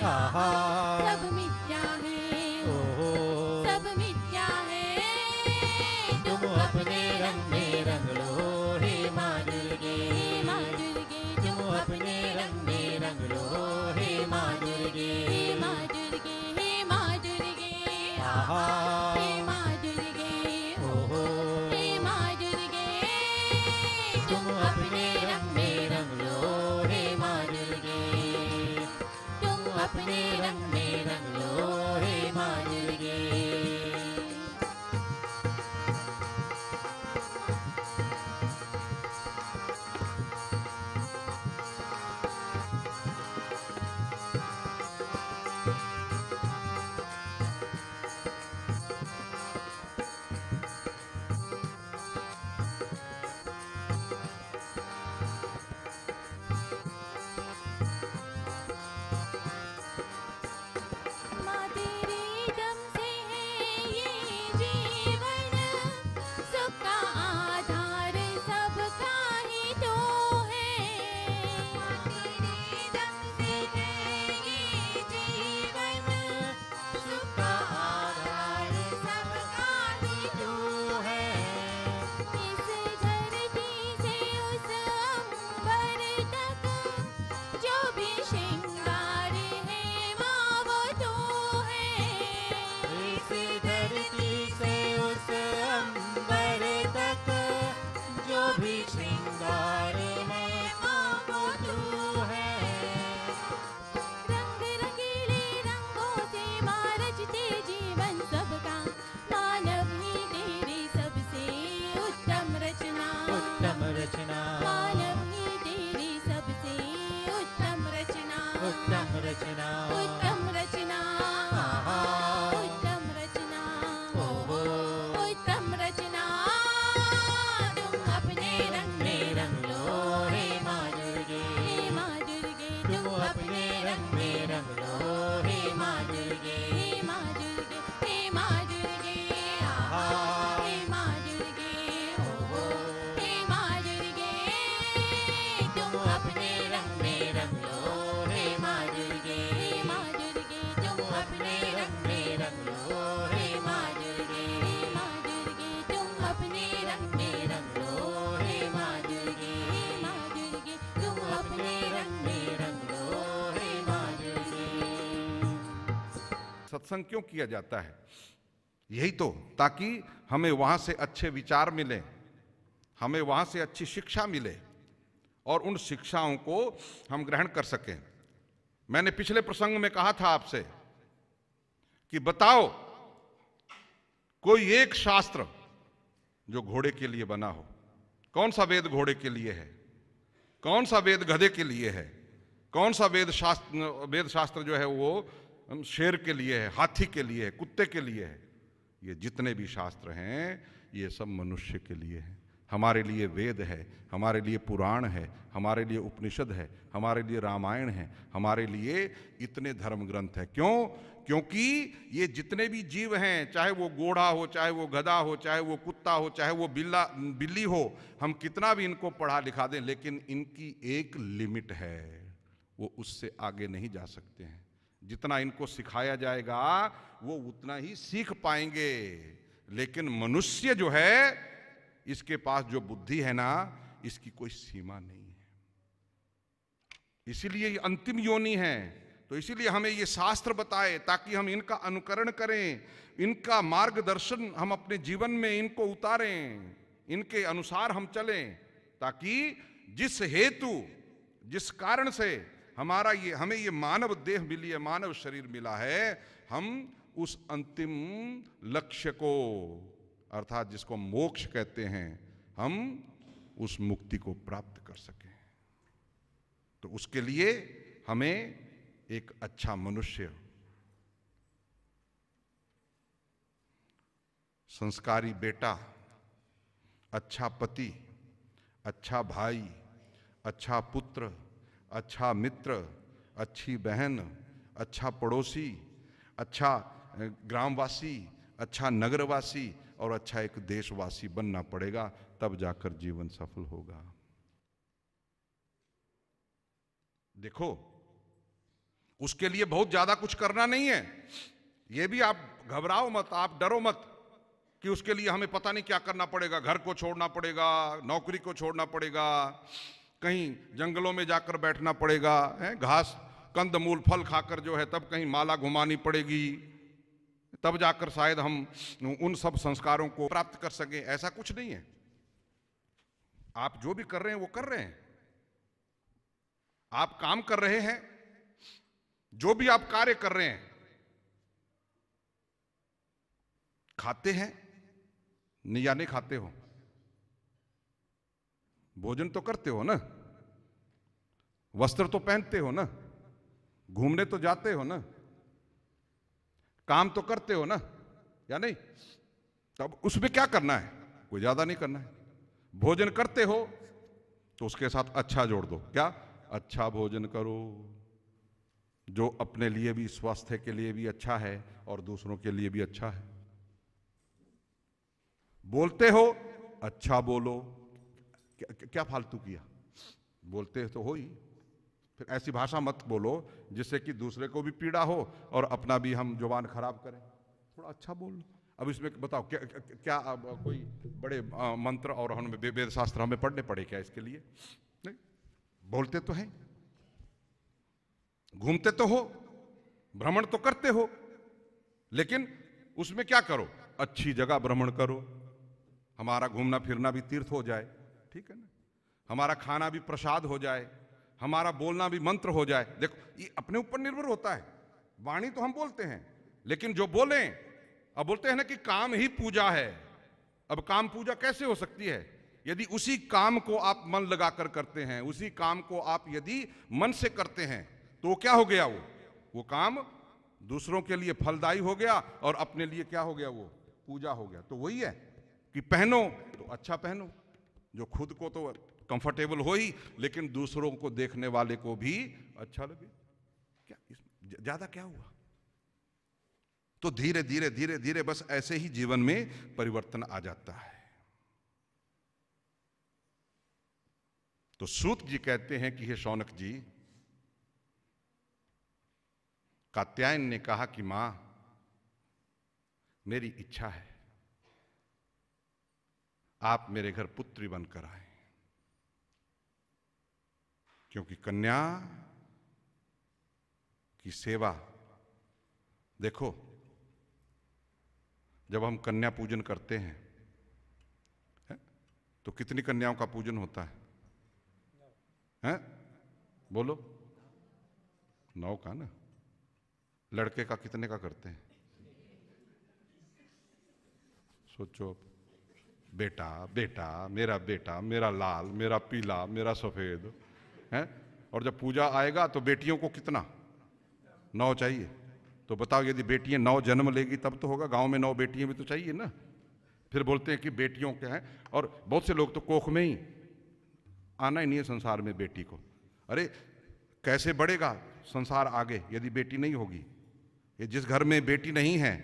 Speaker 3: आहा
Speaker 4: सब मिथ्या है,
Speaker 3: ओहो
Speaker 4: सब मिथ्या है।
Speaker 2: तुम अपने रंग में रंग लो हे माँ दुर्गे,
Speaker 4: हे माँ दुर्गे
Speaker 2: तुम अपने रंग में रंग लो हे माँ दुर्गे,
Speaker 4: हे माँ दुर्गे, हे माँ दुर्गे,
Speaker 3: आहा
Speaker 4: हे माँ दुर्गे,
Speaker 3: ओहो
Speaker 4: हे माँ दुर्गे।
Speaker 2: तुम अपने रंग में रंग लो हे माँ दुर्गे,
Speaker 4: तुम
Speaker 2: अपने रंग में रंग लो हे माँ दुर्गे।
Speaker 4: माँ तेरे दम से है ये जीवन, सुख का आधार सबका ही तो है। माँ तेरे दम से है ये जीवन, सुख का आधार सबका ही तो है। इस धरती से उस अंबर तक जो भी श्रृंगार है माँ वो तो है।
Speaker 2: इस धरती से उस अंबर तक जो भी श्रृंगार है माँ वो तू है।
Speaker 4: रंग रंगीले रंगों से माँ रचते जीवन सबका, मानव ही तेरी सबसे उत्तम रचना।
Speaker 3: उत्तम रचना
Speaker 4: मानव ही तेरी सबसे उत्तम रचना।
Speaker 3: उत्तम रचना
Speaker 4: उत्तम रचना,
Speaker 3: आहा
Speaker 4: उत्तम रचना,
Speaker 3: ओहो
Speaker 4: उत्तम रचना। तुम अपने रंग में रंग लो
Speaker 2: हे माँ दुर्गे,
Speaker 4: हे माँ दुर्गे,
Speaker 2: तुम अपने रंग में रंग लो हे माँ दुर्गे,
Speaker 4: हे माँ दुर्गे, हे माँ दुर्गे, आहा, हे माँ दुर्गे, ओहो, हे माँ दुर्गे। तुम अपने रंग में रंग लो
Speaker 2: हे माँ दुर्गे,
Speaker 4: हे माँ दुर्गे, तुम
Speaker 2: अपने रंग में रंग लो हे माँ दुर्गे,
Speaker 4: हे माँ दुर्गे, तुम अपने रंग में रंग लो
Speaker 2: हे माँ दुर्गे,
Speaker 4: हे माँ दुर्गे, तुम अपने रंग में रंग लो
Speaker 2: हे माँ दुर्गे।
Speaker 1: सत्संग क्यों किया जाता है? यही तो, ताकि हमें वहां से अच्छे विचार मिले, हमें वहां से अच्छी शिक्षा मिले और उन शिक्षाओं को हम ग्रहण कर सकें। मैंने पिछले प्रसंग में कहा था आपसे कि बताओ कोई एक शास्त्र जो घोड़े के लिए बना हो। कौन सा वेद घोड़े के लिए है? कौन सा वेद गधे के लिए है? कौन सा वेद शास्त्र जो है वो शेर के लिए है, हाथी के लिए है, कुत्ते के लिए है? ये जितने भी शास्त्र हैं ये सब मनुष्य के लिए हैं। हमारे लिए वेद है, हमारे लिए पुराण है, हमारे लिए उपनिषद है, हमारे लिए रामायण है, हमारे लिए इतने धर्म ग्रंथ हैं। क्यों? क्योंकि ये जितने भी जीव हैं, चाहे वो घोड़ा हो, चाहे वो गधा हो, चाहे वो कुत्ता हो, चाहे वो बिल्ली हो, हम कितना भी इनको पढ़ा लिखा दें, लेकिन इनकी एक लिमिट है, वो उससे आगे नहीं जा सकते हैं। जितना इनको सिखाया जाएगा वो उतना ही सीख पाएंगे। लेकिन मनुष्य जो है, इसके पास जो बुद्धि है ना, इसकी कोई सीमा नहीं है। इसीलिए ये अंतिम योनि है। तो इसीलिए हमें ये शास्त्र बताए ताकि हम इनका अनुकरण करें, इनका मार्गदर्शन हम अपने जीवन में इनको उतारें, इनके अनुसार हम चलें, ताकि जिस हेतु, जिस कारण से हमें ये मानव देह मिली है, मानव शरीर मिला है, हम उस अंतिम लक्ष्य को, अर्थात जिसको मोक्ष कहते हैं, हम उस मुक्ति को प्राप्त कर सकें। तो उसके लिए हमें एक अच्छा मनुष्य, संस्कारी बेटा, अच्छा पति, अच्छा भाई, अच्छा पुत्र, अच्छा मित्र, अच्छी बहन, अच्छा पड़ोसी, अच्छा ग्रामवासी, अच्छा नगरवासी और अच्छा एक देशवासी बनना पड़ेगा, तब जाकर जीवन सफल होगा। देखो, उसके लिए बहुत ज्यादा कुछ करना नहीं है। ये भी आप घबराओ मत, आप डरो मत कि उसके लिए हमें पता नहीं क्या करना पड़ेगा, घर को छोड़ना पड़ेगा, नौकरी को छोड़ना पड़ेगा, कहीं जंगलों में जाकर बैठना पड़ेगा, है घास कंद मूल फल खाकर जो है तब कहीं माला घुमानी पड़ेगी, तब जाकर शायद हम उन सब संस्कारों को प्राप्त कर सकें। ऐसा कुछ नहीं है। आप जो भी कर रहे हैं वो कर रहे हैं, आप काम कर रहे हैं, जो भी आप कार्य कर रहे हैं, खाते हैं या नहीं खाते हो, भोजन तो करते हो ना, वस्त्र तो पहनते हो ना, घूमने तो जाते हो ना, काम तो करते हो ना, या नहीं? तब उसमें क्या करना है? कोई ज्यादा नहीं करना है। भोजन करते हो तो उसके साथ अच्छा जोड़ दो। क्या? अच्छा भोजन करो, जो अपने लिए भी, स्वास्थ्य के लिए भी अच्छा है और दूसरों के लिए भी अच्छा है। बोलते हो, अच्छा बोलो। क्या फालतू किया? बोलते तो हो ही, फिर ऐसी भाषा मत बोलो जिससे कि दूसरे को भी पीड़ा हो और अपना भी हम जुबान खराब करें। थोड़ा अच्छा बोल लो। अब इसमें बताओ क्या कोई बड़े मंत्र और हम वेद शास्त्र हमें पढ़ने पड़े क्या इसके लिए? नहीं, बोलते तो हैं, घूमते तो हो, भ्रमण तो करते हो, लेकिन उसमें क्या करो? अच्छी जगह भ्रमण करो, हमारा घूमना फिरना भी तीर्थ हो जाए, ठीक है ना, हमारा खाना भी प्रसाद हो जाए, हमारा बोलना भी मंत्र हो जाए। देखो ये अपने ऊपर निर्भर होता है। वाणी तो हम बोलते हैं, लेकिन जो बोलें, अब बोलते हैं ना कि काम ही पूजा है। अब काम पूजा कैसे हो सकती है? यदि उसी काम को आप मन लगाकर करते हैं, उसी काम को आप यदि मन से करते हैं, तो क्या हो गया? वो काम दूसरों के लिए फलदायी हो गया और अपने लिए क्या हो गया? वो पूजा हो गया। तो वही है कि पहनो तो अच्छा पहनो, जो खुद को तो कंफर्टेबल हो ही, लेकिन दूसरों को देखने वाले को भी अच्छा लगे। क्या ज्यादा क्या हुआ? तो धीरे धीरे धीरे धीरे बस ऐसे ही जीवन में परिवर्तन आ जाता है। तो सूत जी कहते हैं कि हे शौनक जी, कात्यायन ने कहा कि मां, मेरी इच्छा है आप मेरे घर पुत्री बनकर आए, क्योंकि कन्या की सेवा, देखो जब हम कन्या पूजन करते हैं है? तो कितनी कन्याओं का पूजन होता है? बोलो, 9 का ना। लड़के का कितने का करते हैं? सोचो, बेटा बेटा, मेरा बेटा, मेरा लाल, मेरा पीला, मेरा सफेद है। और जब पूजा आएगा तो बेटियों को कितना? 9 चाहिए। तो बताओ, यदि बेटियां 9 जन्म लेगी तब तो होगा। गांव में 9 बेटियां भी तो चाहिए ना। फिर बोलते हैं कि बेटियों के हैं, और बहुत से लोग तो कोख में ही, आना ही नहीं है संसार में बेटी को। अरे कैसे बढ़ेगा संसार आगे यदि बेटी नहीं होगी? ये जिस घर में बेटी नहीं है,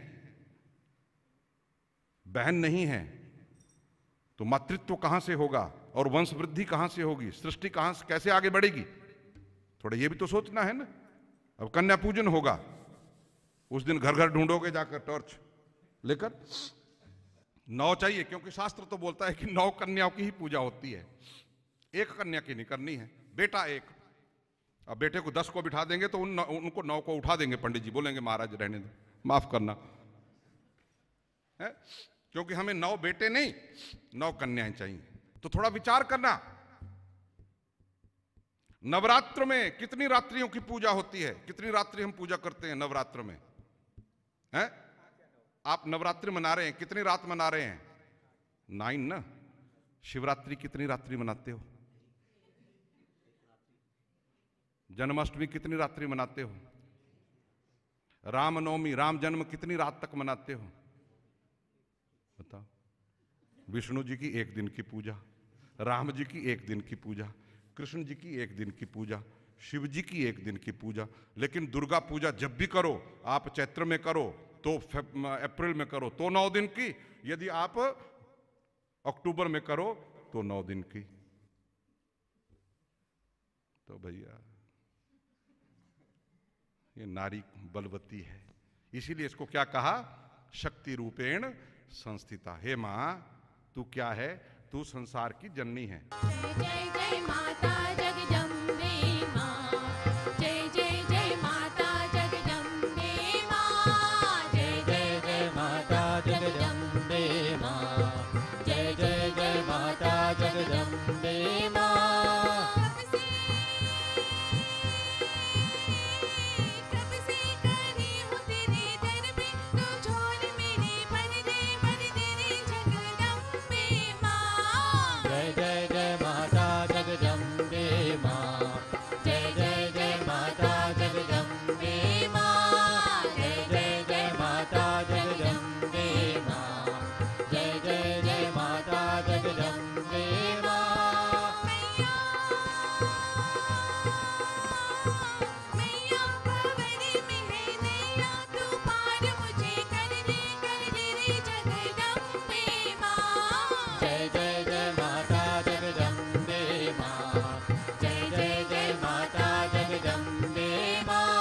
Speaker 1: बहन नहीं है, तो मातृत्व कहां से होगा और वंश वृद्धि कहां से होगी? सृष्टि कहां से, कैसे आगे बढ़ेगी? थोड़ा ये भी तो सोचना है ना। अब कन्या पूजन होगा, उस दिन घर घर ढूंढोगे जाकर टॉर्च लेकर। 9 चाहिए, क्योंकि शास्त्र तो बोलता है कि 9 कन्याओं की ही पूजा होती है, एक कन्या की नहीं करनी है। बेटा एक, अब बेटे को 10 को बिठा देंगे तो उनको 9 को उठा देंगे पंडित जी, बोलेंगे महाराज रहने दो, माफ करना है, क्योंकि हमें 9 बेटे नहीं 9 कन्याएं चाहिए। तो थोड़ा विचार करना। नवरात्र में कितनी रात्रियों की पूजा होती है? कितनी रात्रि हम पूजा करते हैं नवरात्र में? हैं? आप नवरात्रि मना रहे हैं, कितनी रात मना रहे हैं? 9 ना। शिवरात्रि कितनी रात्रि मनाते हो? जन्माष्टमी कितनी रात्रि मनाते हो? रामनवमी, राम जन्म कितनी रात तक मनाते हो? बताओ। विष्णु जी की 1 दिन की पूजा, राम जी की 1 दिन की पूजा, कृष्ण जी की 1 दिन की पूजा, शिव जी की 1 दिन की पूजा। लेकिन दुर्गा पूजा जब भी करो, आप चैत्र में करो तो अप्रैल में करो तो 9 दिन की, यदि आप अक्टूबर में करो तो 9 दिन की। तो भैया ये नारी बलवती है, इसीलिए इसको क्या कहा? शक्ति रूपेण संस्थिता। हे माँ, तू क्या है? तू संसार की जननी है।
Speaker 4: जय जय माता जगदम्बे माँ, जय जय जय माता जगदम्बे माँ, जय जय जय माता जगदम्बे माँ, जय जय जय माता जगदम्बे माँ। कब से करी हूँ तेरे दर पे, तू झोल मेरी भर दे रे जगदम्बे माँ।
Speaker 3: जय जय जय माता जगदम्बे माँ,
Speaker 4: जय जय जय माता जगदम्बे माँ, जय जय जय माता जगदम्बे माँ, जय जय जय माता जगदम्बे माँ। मैया भंवर में है नैया, तू पार मुझे कर दे रे जगदम्बे माँ।
Speaker 3: जय जय जय माता जगदम्बे माँ,
Speaker 4: जय जय जय माता जगदम्बे माँ,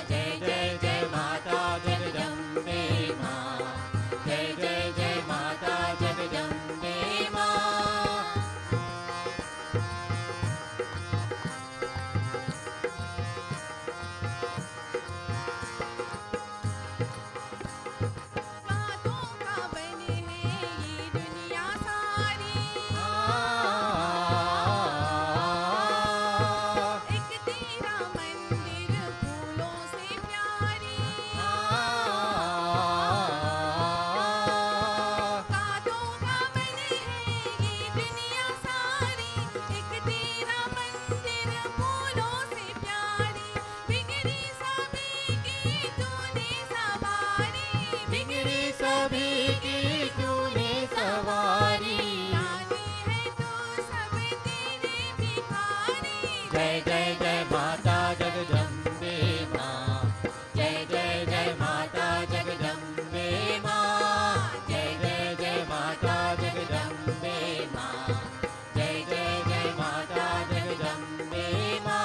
Speaker 4: जय जय जय माता जगदम्बे माँ, जय जय जय माता जगदम्बे माँ। बातों का बने है ये दुनिया सारी, एक तेरा मंदिर फूलों से प्यारी। बातों का बने है ये दुनिया सारी, एक तेरा मंदिर फूलों से प्यारी। बिगड़ी सभी की तूने सवारी,
Speaker 3: बिगड़ी सभी की तूने सवारी।
Speaker 4: रानी है तू सब तेरे भिखारी।
Speaker 3: जय जय जय माता जगदम्बे माँ, जय जय जय माता जगदम्बे माँ, जय जय जय माता जगदम्बे माँ, जय जय जय माता जगदम्बे माँ।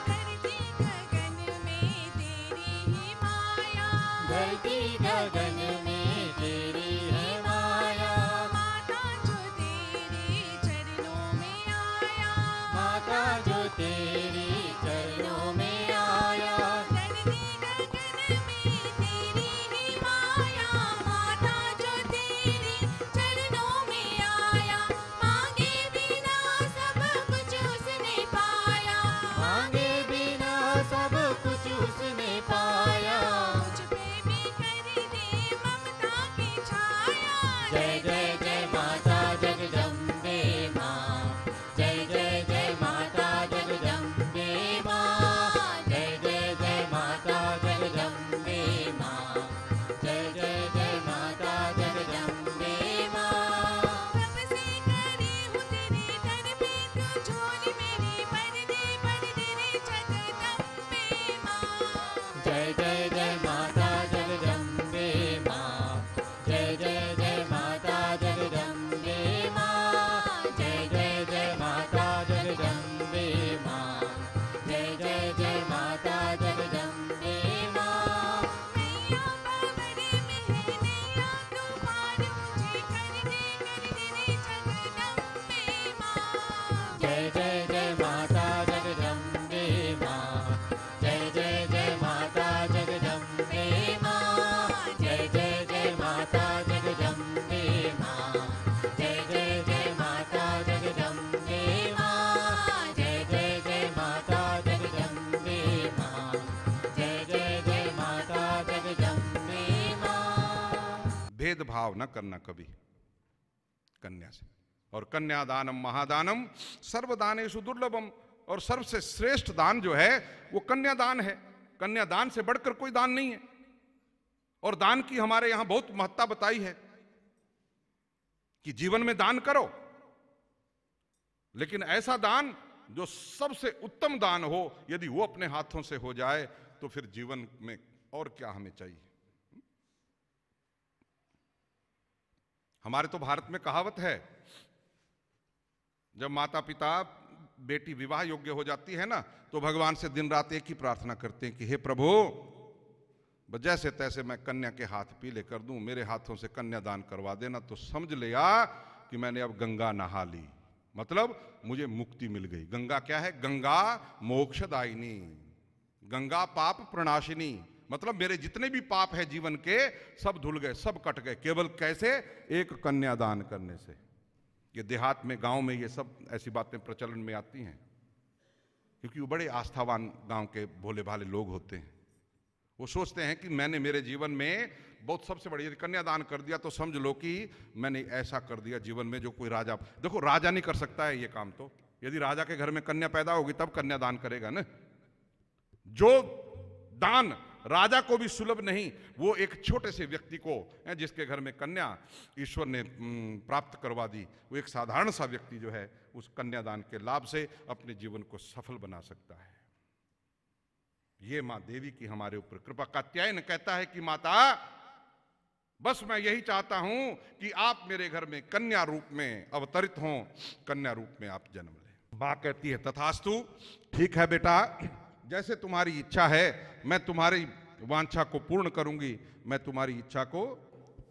Speaker 4: धरती गगन में तेरी ही माया,
Speaker 3: धरती गगन में तेरी है माया,
Speaker 4: माता जो तेरे चरणों में आया,
Speaker 3: माता जो तेरी चरणों में आया।
Speaker 4: धरती गगन में तेरी ही माया, माता जो तेरी चरणों में आया। मांगे बिना सब कुछ उसने पाया,
Speaker 3: मांगे बिना सब कुछ उसने पाया।
Speaker 4: मुझ पे भी कर दे ममता की छाया।
Speaker 3: जय जय जय माता जगदम्बे माँ, जय जय जय माता जगदम्बे माँ, जय जय जय माता जगदम्बे माँ, जय जय जय माता जगदम्बे माँ।
Speaker 4: कब से करी हूँ तेरे दर पे, तू झोल मेरी भर दे रे जगदम्बे माँ।
Speaker 3: जय जय जय माता जगदम्बे माँ, जय जय जय माता जगदम्बे माँ, जय जय जय माता जगदम्बे माँ, जय जय जय माता जगदम्बे माँ।
Speaker 4: मैया भंवर में है नैया, तू पार मुझे कर दे रे जगदम्बे माँ।
Speaker 3: जय जय जय माता जगदम्बे माँ, जय जय जय माता जगदम्बे माँ, जय जय जय माता जगदम्बे माँ, जय जय जय माता जगदम्बे माँ, जय जय जय माता जगदम्बे माँ, जय जय जय माता जगदम्बे माँ।
Speaker 1: भेदभाव न करना कभी कन्या से। और कन्यादानम महादानम सर्वदानेषु दुर्लभम, और सबसे श्रेष्ठ दान जो है वो कन्यादान है। कन्यादान से बढ़कर कोई दान नहीं है। और दान की हमारे यहां बहुत महत्ता बताई है कि जीवन में दान करो, लेकिन ऐसा दान जो सबसे उत्तम दान हो, यदि वो अपने हाथों से हो जाए तो फिर जीवन में और क्या हमें चाहिए। हमारे तो भारत में कहावत है, जब माता पिता बेटी विवाह योग्य हो जाती है ना, तो भगवान से दिन रात एक ही प्रार्थना करते हैं कि हे प्रभु, जैसे तैसे मैं कन्या के हाथ पीले कर दूं, मेरे हाथों से कन्या दान करवा देना, तो समझ लिया कि मैंने अब गंगा नहा ली, मतलब मुझे मुक्ति मिल गई। गंगा क्या है? गंगा मोक्षदायिनी, गंगा पाप प्रणाशिनी, मतलब मेरे जितने भी पाप है जीवन के सब धुल गए, सब कट गए। केवल कैसे? एक कन्यादान करने से। ये देहात में, गांव में ये सब ऐसी बातें प्रचलन में आती हैं, क्योंकि वो बड़े आस्थावान गांव के भोले भाले लोग होते हैं। वो सोचते हैं कि मैंने मेरे जीवन में बहुत सबसे बड़ी, यदि कन्यादान कर दिया तो समझ लो कि मैंने ऐसा कर दिया जीवन में जो कोई राजा, देखो राजा नहीं कर सकता है ये काम। तो यदि राजा के घर में कन्या पैदा होगी तब कन्यादान करेगा ना। जो दान राजा को भी सुलभ नहीं, वो एक छोटे से व्यक्ति को, जिसके घर में कन्या ईश्वर ने प्राप्त करवा दी, वो एक साधारण सा व्यक्ति जो है उस कन्यादान के लाभ से अपने जीवन को सफल बना सकता है। ये मां देवी की हमारे ऊपर कृपा। कात्यायन कहता है कि माता, बस मैं यही चाहता हूं कि आप मेरे घर में कन्या रूप में अवतरित हों, कन्या रूप में आप जन्म लें। मां कहती है तथास्तु, ठीक है बेटा, जैसे तुम्हारी इच्छा है मैं तुम्हारी वांछा को पूर्ण करूंगी, मैं तुम्हारी इच्छा को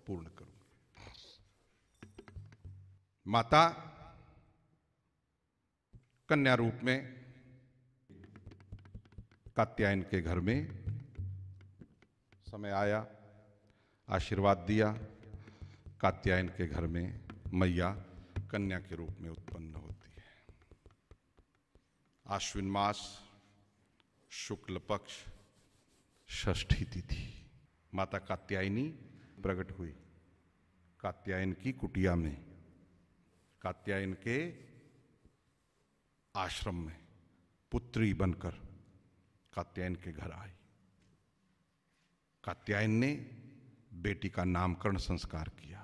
Speaker 1: पूर्ण करूंगी। माता कन्या रूप में कात्यायन के घर में समय आया, आशीर्वाद दिया। कात्यायन के घर में मैया कन्या के रूप में उत्पन्न होती है। आश्विन मास शुक्ल पक्ष षष्ठी तिथि माता कात्यायनी प्रकट हुई। कात्यायन की कुटिया में, कात्यायन के आश्रम में पुत्री बनकर कात्यायन के घर आई। कात्यायन ने बेटी का नामकरण संस्कार किया।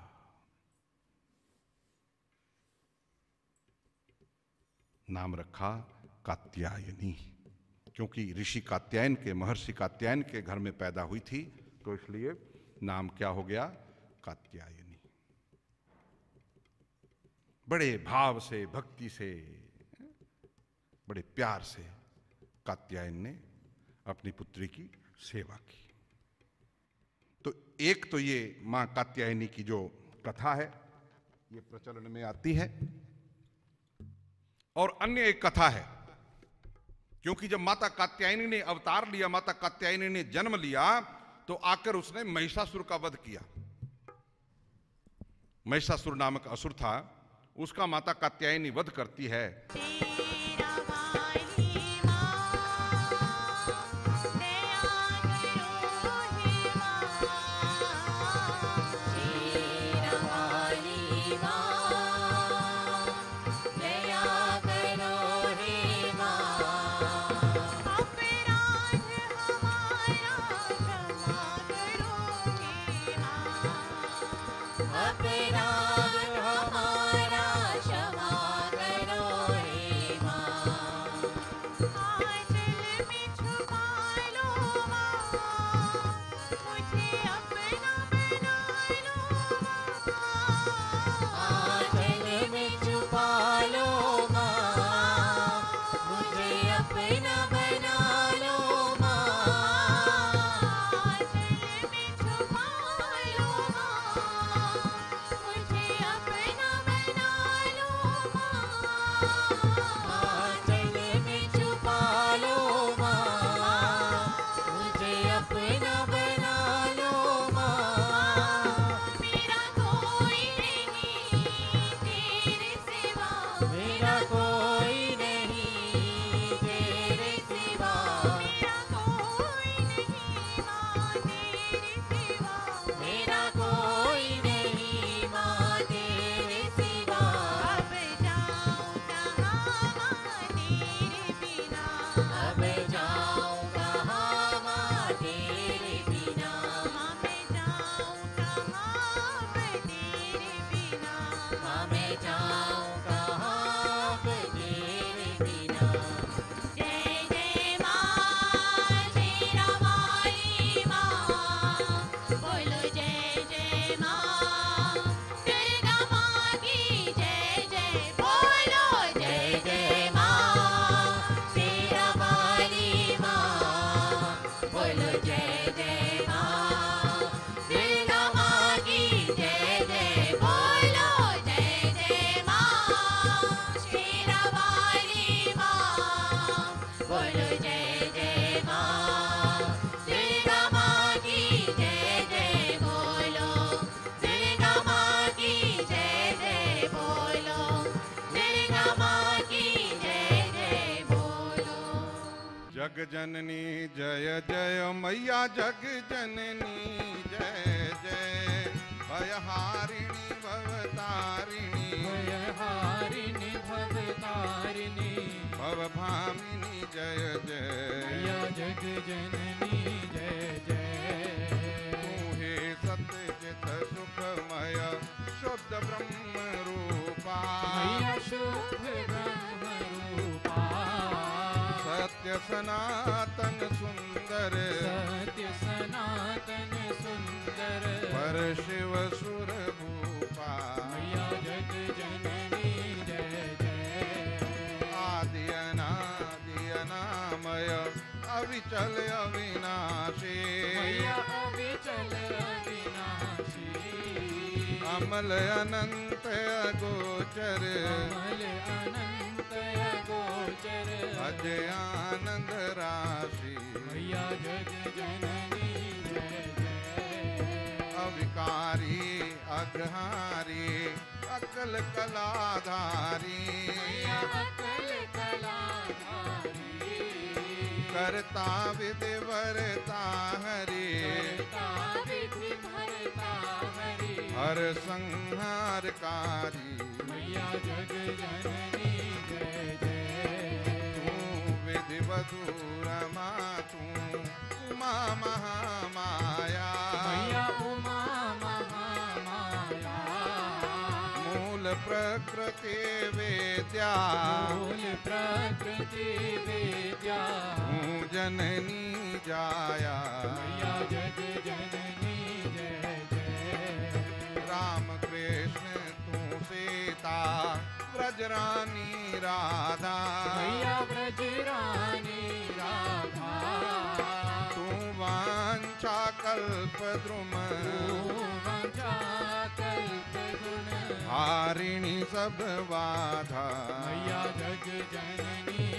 Speaker 1: नाम रखा कात्यायनी, क्योंकि ऋषि कात्यायन के, महर्षि कात्यायन के घर में पैदा हुई थी, तो इसलिए नाम क्या हो गया? कात्यायनी। बड़े भाव से, भक्ति से, बड़े प्यार से कात्यायन ने अपनी पुत्री की सेवा की। तो एक तो ये मां कात्यायनी की जो कथा है ये प्रचलन में आती है, और अन्य एक कथा है, क्योंकि जब माता कात्यायनी ने अवतार लिया, माता कात्यायनी ने जन्म लिया, तो आकर उसने महिषासुर का वध किया। महिषासुर नामक असुर था, उसका माता कात्यायनी वध करती है।
Speaker 2: अपराध हमारा क्षमा करो हे
Speaker 1: जननी जय जय मैया जग जननी जय जय भयहारिणी भवतारिणी
Speaker 3: भयहारिणी भवतारिणी
Speaker 1: भवभामिनी जय जय
Speaker 3: मैया जग जननी जय जय
Speaker 1: तू हे सत्यजित सुखमय शुद्ध ब्रह्म रूपा
Speaker 3: मैया शुद्ध ब्रह्म रूपा
Speaker 1: सत्य सनातन सुंदर
Speaker 3: सत्य सनातन सुंदर
Speaker 1: पर शिव सुर भूपा
Speaker 3: मैया जग जननी जय जय
Speaker 1: आदि अनादि अनामय अविचल अविनाशी
Speaker 3: मैया अविचल अविनाशी
Speaker 1: अमल अनंत अगोचर
Speaker 3: अमल अनंत अगोचर
Speaker 1: अजय आनंद राशि
Speaker 3: मैया जग जननी जय जय
Speaker 1: अविकारी अग्रहारी अकल कलाधारी
Speaker 3: मैया अकल कलाधारी
Speaker 1: करता विधि वरता हरि
Speaker 3: करता विधि भरता हरि
Speaker 1: हर संहारकारी
Speaker 3: मैया जग जननी जय जय
Speaker 1: तू विधिवधू रमा तू उमा महामाया
Speaker 3: मैया उमा महामाया
Speaker 1: मूल प्रकृति वेद्या
Speaker 3: मूल प्रकृति विद्या
Speaker 1: तू जननी जाया
Speaker 3: मैया जग जननी जय जय
Speaker 1: राम कृष्ण तू सीता ब्रजरानी राधा
Speaker 3: मैया ब्रजरानी राधा
Speaker 1: तू वांछा कल्प द्रुम
Speaker 3: वांछा कल्प गुण
Speaker 1: हारिणी सब बाधा
Speaker 3: मैया जग जननी